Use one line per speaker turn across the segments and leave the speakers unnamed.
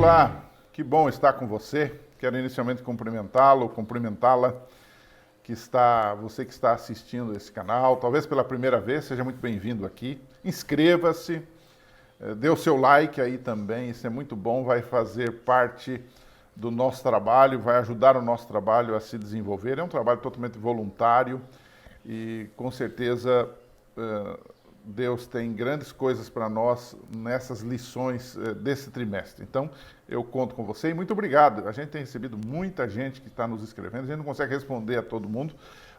Olá, que bom estar com você. Quero inicialmente cumprimentá-la, você que está assistindo esse canal, talvez pela primeira vez, seja muito bem-vindo aqui. Inscreva-se, dê o seu like aí também, isso é muito bom, vai fazer parte do nosso trabalho, vai ajudar o nosso trabalho a se desenvolver. É um trabalho totalmente voluntário e com certeza Deus tem grandes coisas para nós nessas lições desse trimestre. Então, eu conto com você e muito obrigado. A gente tem recebido muita gente que está nos escrevendo, a gente não consegue responder a todo mundo,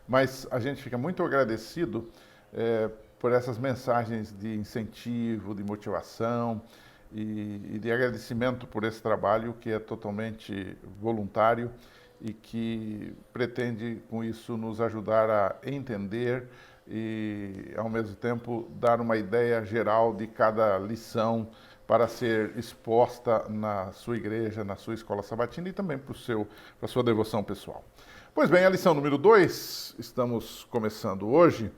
mas a gente fica muito agradecido por essas mensagens de incentivo, de motivação e de agradecimento por esse trabalho que é totalmente voluntário e que pretende, com isso, nos ajudar a entender e, ao mesmo tempo, dar uma ideia geral de cada lição para ser exposta na sua igreja, na sua escola sabatina e também para a sua devoção pessoal. Pois bem, a lição número 2, estamos começando hoje,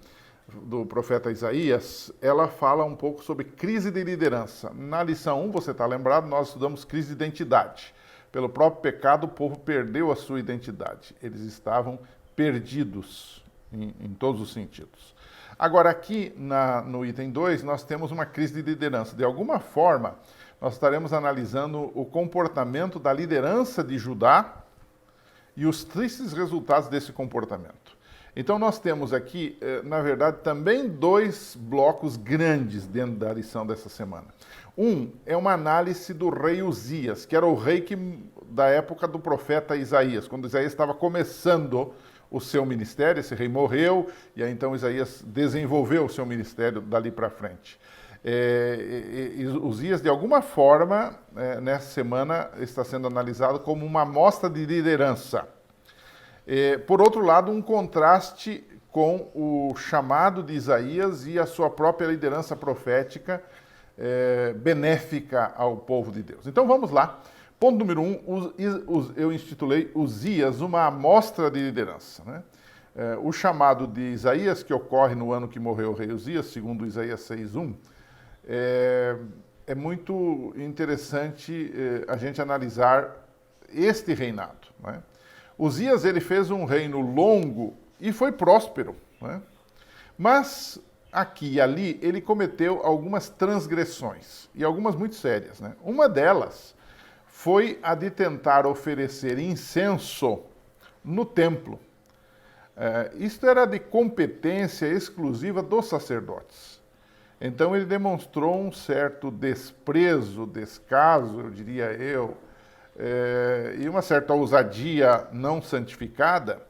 do profeta Isaías, ela fala um pouco sobre crise de liderança. Na lição 1, você está lembrado, nós estudamos crise de identidade. Pelo próprio pecado, o povo perdeu a sua identidade. Eles estavam perdidos em todos os sentidos. Agora, aqui no item 2, nós temos uma crise de liderança. De alguma forma, nós estaremos analisando o comportamento da liderança de Judá e os tristes resultados desse comportamento. Então, nós temos aqui, na verdade, também dois blocos grandes dentro da lição dessa semana. Um é uma análise do rei Uzias, que era o rei da época do profeta Isaías, quando Isaías estava começando o seu ministério. Esse rei morreu e aí então Isaías desenvolveu o seu ministério dali para frente. Uzias, de alguma forma, nessa semana, está sendo analisado como uma amostra de liderança. Por outro lado, um contraste com o chamado de Isaías e a sua própria liderança profética benéfica ao povo de Deus. Então vamos lá. Ponto número 1, eu intitulei Uzias, uma amostra de liderança. Né? O chamado de Isaías, que ocorre no ano que morreu o rei Uzias, segundo Isaías 6:1, é muito interessante a gente analisar este reinado. Né? Uzias, ele fez um reino longo e foi próspero. Né? Mas aqui e ali ele cometeu algumas transgressões, e algumas muito sérias. Né? Uma delas foi a de tentar oferecer incenso no templo. Isto era de competência exclusiva dos sacerdotes. Então ele demonstrou um certo desprezo, descaso, eu diria eu, e uma certa ousadia não santificada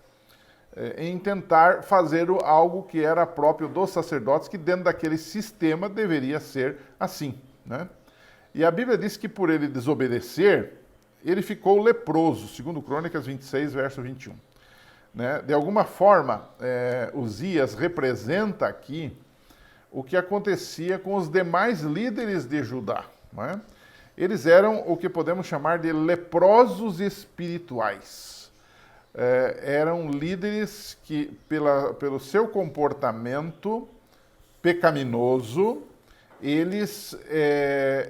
em tentar fazer algo que era próprio dos sacerdotes, que dentro daquele sistema deveria ser assim, né? E a Bíblia diz que por ele desobedecer, ele ficou leproso, segundo Crônicas 26, verso 21. Né? De alguma forma, Uzias representa aqui o que acontecia com os demais líderes de Judá. Né? Eles eram o que podemos chamar de leprosos espirituais. Eram líderes que, pelo seu comportamento pecaminoso, eles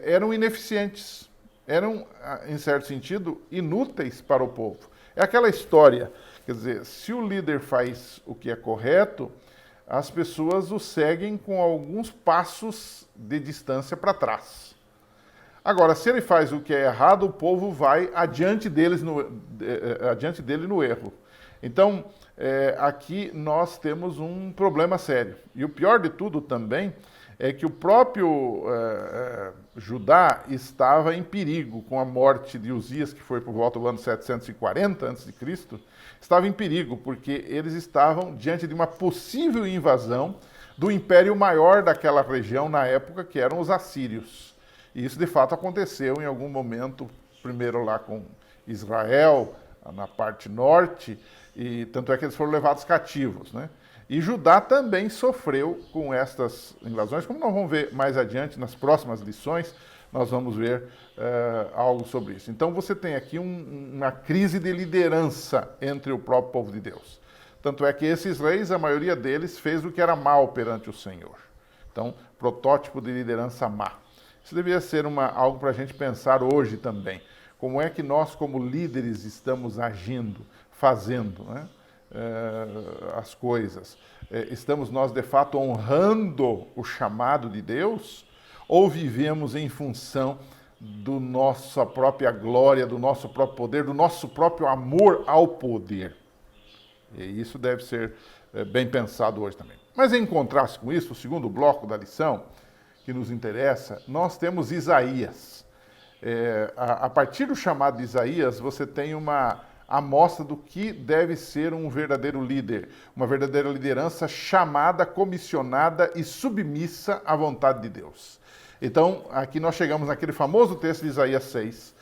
eram ineficientes, eram, em certo sentido, inúteis para o povo. É aquela história, quer dizer, se o líder faz o que é correto, as pessoas o seguem com alguns passos de distância para trás. Agora, se ele faz o que é errado, o povo vai adiante dele no erro. Então, aqui nós temos um problema sério. E o pior de tudo também é que o próprio Judá estava em perigo com a morte de Uzias, que foi por volta do ano 740 a.C., estava em perigo, porque eles estavam diante de uma possível invasão do império maior daquela região na época, que eram os assírios. E isso, de fato, aconteceu em algum momento, primeiro lá com Israel, na parte norte, e tanto é que eles foram levados cativos, né? E Judá também sofreu com estas invasões, como nós vamos ver mais adiante nas próximas lições, nós vamos ver algo sobre isso. Então você tem aqui uma crise de liderança entre o próprio povo de Deus. Tanto é que esses reis, a maioria deles, fez o que era mal perante o Senhor. Então, protótipo de liderança má. Isso deveria ser algo para a gente pensar hoje também. como é que nós, como líderes, estamos agindo, fazendo, né? As coisas. Estamos nós, de fato, honrando o chamado de Deus ou vivemos em função da nossa própria glória, do nosso próprio poder, do nosso próprio amor ao poder? E isso deve ser bem pensado hoje também. Mas em contraste com isso, o segundo bloco da lição que nos interessa, nós temos Isaías. A partir do chamado de Isaías, você tem uma amostra do que deve ser um verdadeiro líder, uma verdadeira liderança chamada, comissionada e submissa à vontade de Deus. Então, aqui nós chegamos naquele famoso texto de Isaías 6,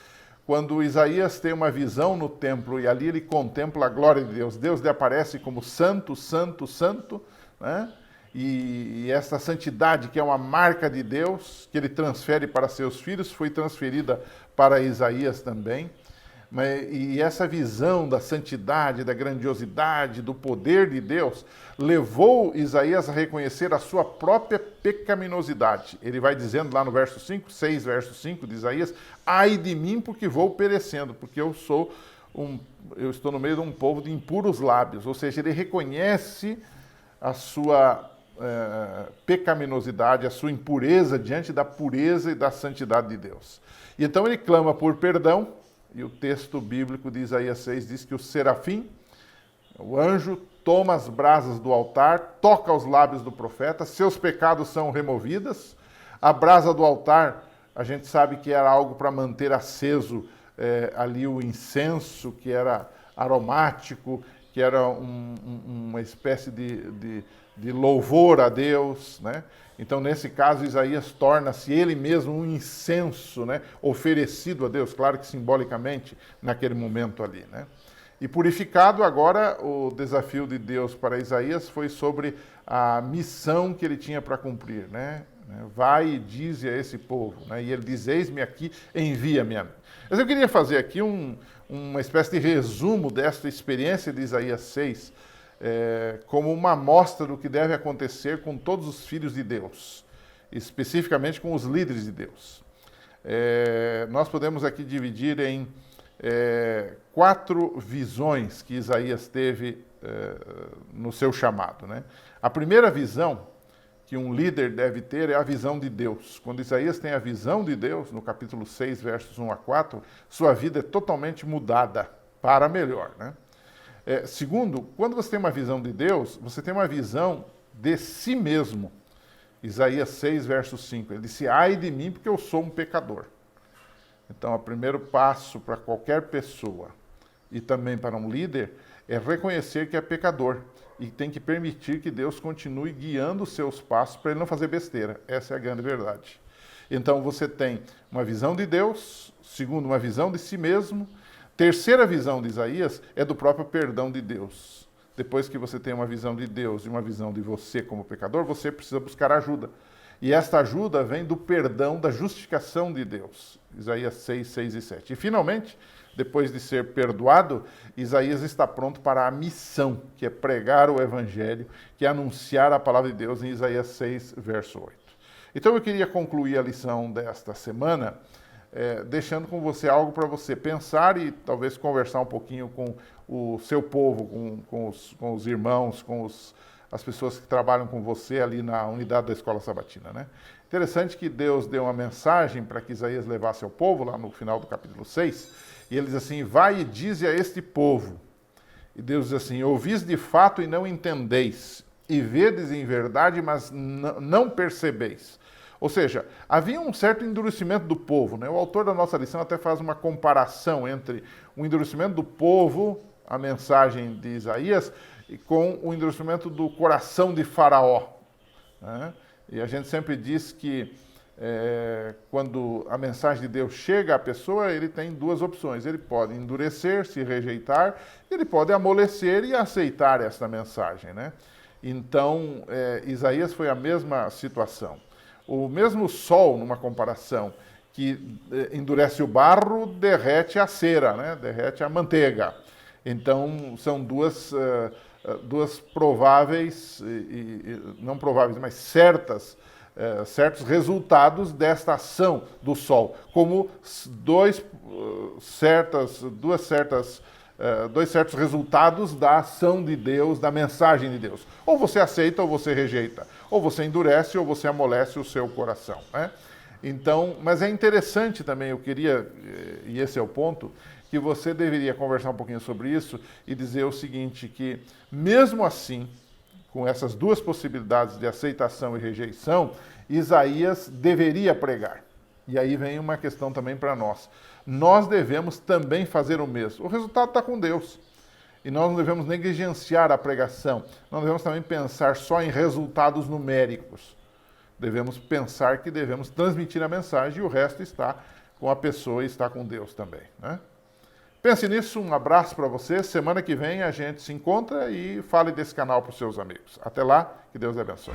quando Isaías tem uma visão no templo e ali ele contempla a glória de Deus. Deus lhe aparece como santo, santo, santo, né? E essa santidade, que é uma marca de Deus, que ele transfere para seus filhos, foi transferida para Isaías também. E essa visão da santidade, da grandiosidade, do poder de Deus, levou Isaías a reconhecer a sua própria pecaminosidade. Ele vai dizendo lá no verso 5, 6, verso 5 de Isaías: ai de mim, porque vou perecendo, porque eu estou no meio de um povo de impuros lábios. Ou seja, ele reconhece a sua pecaminosidade, a sua impureza diante da pureza e da santidade de Deus. E então ele clama por perdão. E o texto bíblico de Isaías 6 diz que o serafim, o anjo, toma as brasas do altar, toca os lábios do profeta, seus pecados são removidos. A brasa do altar, a gente sabe que era algo para manter aceso ali o incenso, que era aromático, que era uma espécie de louvor a Deus, né? Então, nesse caso, Isaías torna-se ele mesmo um incenso, né, oferecido a Deus, claro que simbolicamente, naquele momento ali, né? E purificado, agora, o desafio de Deus para Isaías foi sobre a missão que ele tinha para cumprir, né? Vai e dize a esse povo, né? E ele diz: eis-me aqui, envia-me a mim. Mas eu queria fazer aqui uma espécie de resumo desta experiência de Isaías 6, como uma amostra do que deve acontecer com todos os filhos de Deus, especificamente com os líderes de Deus. Nós podemos aqui dividir em 4 visões que Isaías teve no seu chamado, né? A primeira visão que um líder deve ter é a visão de Deus. Quando Isaías tem a visão de Deus, no capítulo 6, versos 1 a 4, sua vida é totalmente mudada para melhor, né? Segundo, quando você tem uma visão de Deus, você tem uma visão de si mesmo. Isaías 6, verso 5, ele disse: ai de mim, porque eu sou um pecador. Então, o primeiro passo para qualquer pessoa e também para um líder é reconhecer que é pecador e tem que permitir que Deus continue guiando os seus passos para ele não fazer besteira. Essa é a grande verdade. Então, você tem uma visão de Deus, segundo, uma visão de si mesmo. Terceira visão de Isaías é do próprio perdão de Deus. Depois que você tem uma visão de Deus e uma visão de você como pecador, você precisa buscar ajuda. E esta ajuda vem do perdão, da justificação de Deus. Isaías 6, 6 e 7. E finalmente, depois de ser perdoado, Isaías está pronto para a missão, que é pregar o evangelho, que é anunciar a palavra de Deus em Isaías 6, verso 8. Então eu queria concluir a lição desta semana deixando com você algo para você pensar e talvez conversar um pouquinho com o seu povo, com os irmãos, as pessoas que trabalham com você ali na unidade da Escola Sabatina, né? Interessante que Deus deu uma mensagem para que Isaías levasse ao povo, lá no final do capítulo 6, e ele diz assim: vai e dize a este povo. E Deus diz assim: ouvis de fato e não entendeis, e vedes em verdade, mas não percebeis. Ou seja, havia um certo endurecimento do povo, né? O autor da nossa lição até faz uma comparação entre o endurecimento do povo, a mensagem de Isaías, e com o endurecimento do coração de Faraó, né? E a gente sempre diz que quando a mensagem de Deus chega à pessoa, ele tem 2 opções. Ele pode endurecer, se rejeitar, ele pode amolecer e aceitar esta mensagem, né? Então, Isaías foi a mesma situação. O mesmo sol, numa comparação, que endurece o barro, derrete a cera, né? Derrete a manteiga. Então, são duas duas prováveis, não prováveis, mas certos resultados desta ação do Sol, como dois certos resultados da ação de Deus, da mensagem de Deus. Ou você aceita ou você rejeita, ou você endurece ou você amolece o seu coração, né? Então, mas é interessante também, eu queria, e esse é o ponto, que você deveria conversar um pouquinho sobre isso e dizer o seguinte, que mesmo assim, com essas duas possibilidades de aceitação e rejeição, Isaías deveria pregar. E aí vem uma questão também para nós. Nós devemos também fazer o mesmo. O resultado está com Deus. E nós não devemos negligenciar a pregação. Não devemos também pensar só em resultados numéricos. Devemos pensar que devemos transmitir a mensagem e o resto está com a pessoa e está com Deus também, né? Pense nisso, um abraço para você. Semana que vem a gente se encontra e fale desse canal para os seus amigos. Até lá, que Deus abençoe.